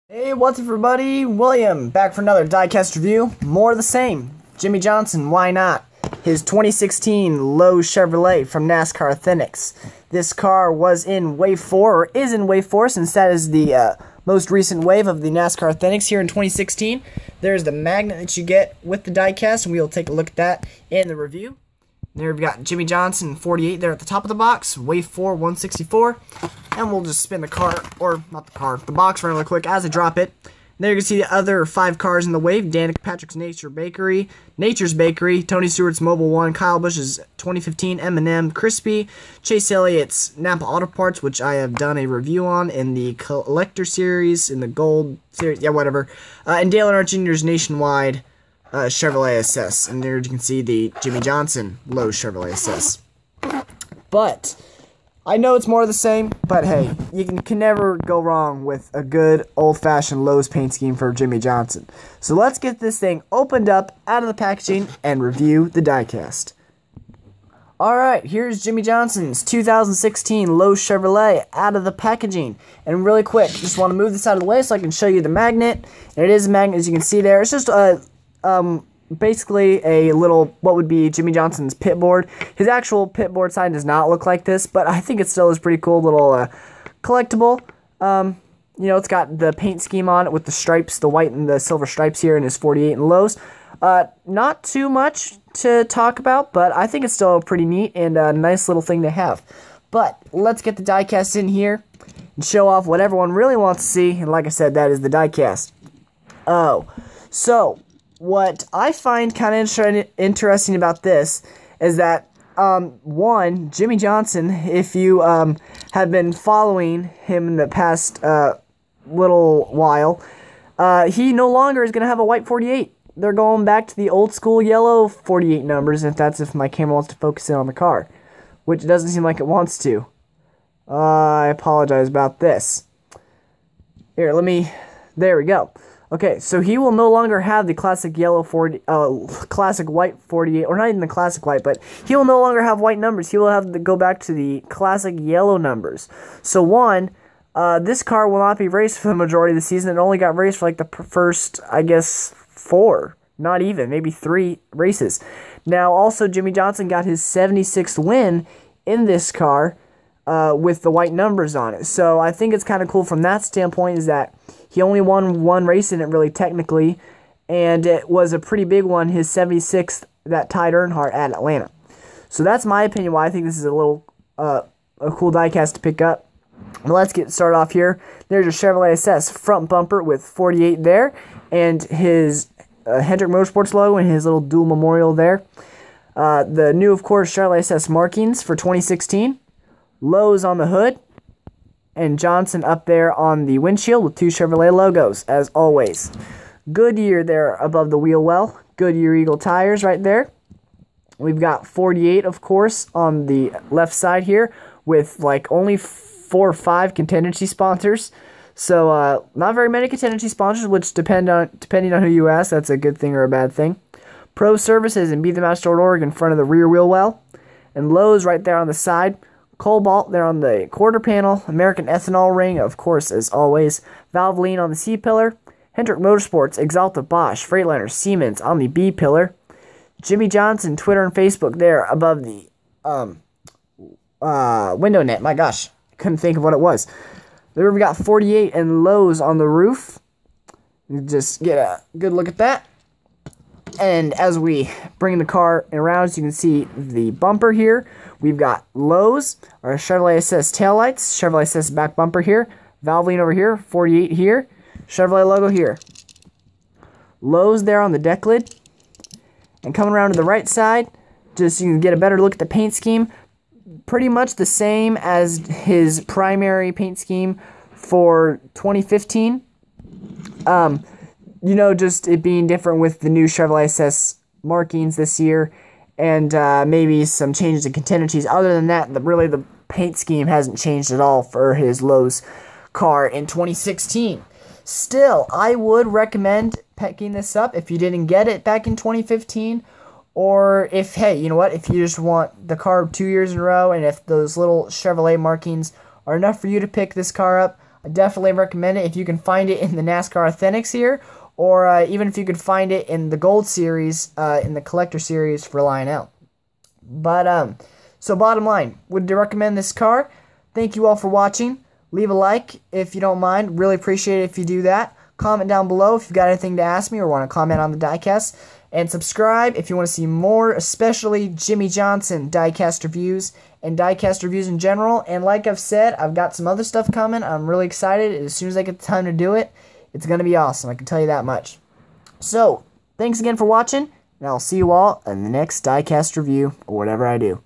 Hey, what's up everybody? William, back for another diecast review. More of the same. Jimmie Johnson, why not? His 2016 Lowe Chevrolet from NASCAR Diecast. This car was in Wave 4, or is in Wave 4, since that is the most recent wave of the NASCAR Diecast here in 2016. There's the magnet that you get with the diecast, and we'll take a look at that in the review. There we've got Jimmie Johnson 48 there at the top of the box, Wave 4 164, and we'll just spin the car, or not the car, the box really quick as I drop it. And there you can see the other 5 cars in the wave: Danica Patrick's Nature's Bakery, Tony Stewart's Mobile 1, Kyle Busch's 2015 M&M Crispy, Chase Elliott's Napa Auto Parts, which I have done a review on in the Collector Series, in the Gold Series, yeah, whatever, and Dale Earnhardt Jr.'s Nationwide Chevrolet SS, and there you can see the Jimmie Johnson Lowe Chevrolet SS. But I know it's more of the same, but hey, you can never go wrong with a good old-fashioned Lowe's paint scheme for Jimmie Johnson. So let's get this thing opened up out of the packaging and review the diecast. Alright, here's Jimmie Johnson's 2016 Lowe Chevrolet out of the packaging. And really quick, just want to move this out of the way so I can show you the magnet. And it is a magnet, as you can see there. It's just basically a little, what would be Jimmie Johnson's pit board. His actual pit board sign does not look like this, but I think it still is pretty cool little collectible. You know, it's got the paint scheme on it with the stripes, the white and the silver stripes here in his 48 and Lowe's. Not too much to talk about, but I think it's still pretty neat and a nice little thing to have. But let's get the diecast in here and show off what everyone really wants to see, and like I said, that is the diecast. Oh, so what I find kind of interesting about this is that, one, Jimmie Johnson, if you have been following him in the past little while, he no longer is going to have a white 48. They're going back to the old school yellow 48 numbers, if my camera wants to focus in on the car, which doesn't seem like it wants to. I apologize about this. Here, there we go. Okay, so he will no longer have the classic yellow classic white 48, or not even the classic white, but he will no longer have white numbers. He will have to go back to the classic yellow numbers. So one, this car will not be raced for the majority of the season. It only got raced for like the first, I guess, 4, not even, maybe 3 races. Now, also, Jimmie Johnson got his 76th win in this car with the white numbers on it. So I think it's kind of cool from that standpoint, is that he only won 1 race in it, really, technically, and it was a pretty big one, his 76th, that tied Earnhardt at Atlanta. So that's my opinion why I think this is a little, a cool diecast to pick up. But let's get started off here. There's your Chevrolet SS front bumper with 48 there, and his Hendrick Motorsports logo and his little dual memorial there. The new, of course, Chevrolet SS markings for 2016. Lowe's on the hood, and Johnson up there on the windshield with 2 Chevrolet logos, as always. Goodyear there above the wheel well. Goodyear Eagle tires right there. We've got 48, of course, on the left side here, with like only 4 or 5 contingency sponsors. So not very many contingency sponsors, which depending on who you ask, that's a good thing or a bad thing. Pro Services and Be the Master .org in front of the rear wheel well, and Lowe's right there on the side. Cobalt there on the quarter panel, American Ethanol ring, of course, as always, Valvoline on the C pillar, Hendrick Motorsports, Axalta, Bosch, Freightliner, Siemens on the B pillar, Jimmie Johnson, Twitter and Facebook there above the window net. My gosh, I couldn't think of what it was. There we got 48 and Lowe's on the roof. You just get a good look at that. And as we bring the car around, so you can see the bumper here. We've got Lowe's, our Chevrolet SS taillights, Chevrolet SS back bumper here, Valvoline over here, 48 here, Chevrolet logo here. Lowe's there on the deck lid. And coming around to the right side, just so you can get a better look at the paint scheme, pretty much the same as his primary paint scheme for 2015. You know, just it being different with the new Chevrolet SS markings this year, and maybe some changes in contingencies. Other than that, really the paint scheme hasn't changed at all for his Lowe's car in 2016. Still, I would recommend picking this up if you didn't get it back in 2015, or if, hey, you know what, if you just want the car 2 years in a row, and if those little Chevrolet markings are enough for you to pick this car up, I definitely recommend it if you can find it in the NASCAR Authentics here, or even if you could find it in the Gold Series, in the Collector Series for Lionel. But, so bottom line, would you recommend this car? Thank you all for watching. Leave a like if you don't mind. Really appreciate it if you do that. Comment down below if you've got anything to ask me or want to comment on the diecast. And subscribe if you want to see more, especially Jimmie Johnson diecast reviews and diecast reviews in general. And like I've said, I've got some other stuff coming. I'm really excited. As soon as I get the time to do it, it's going to be awesome. I can tell you that much. So, thanks again for watching, and I'll see you all in the next diecast review or whatever I do.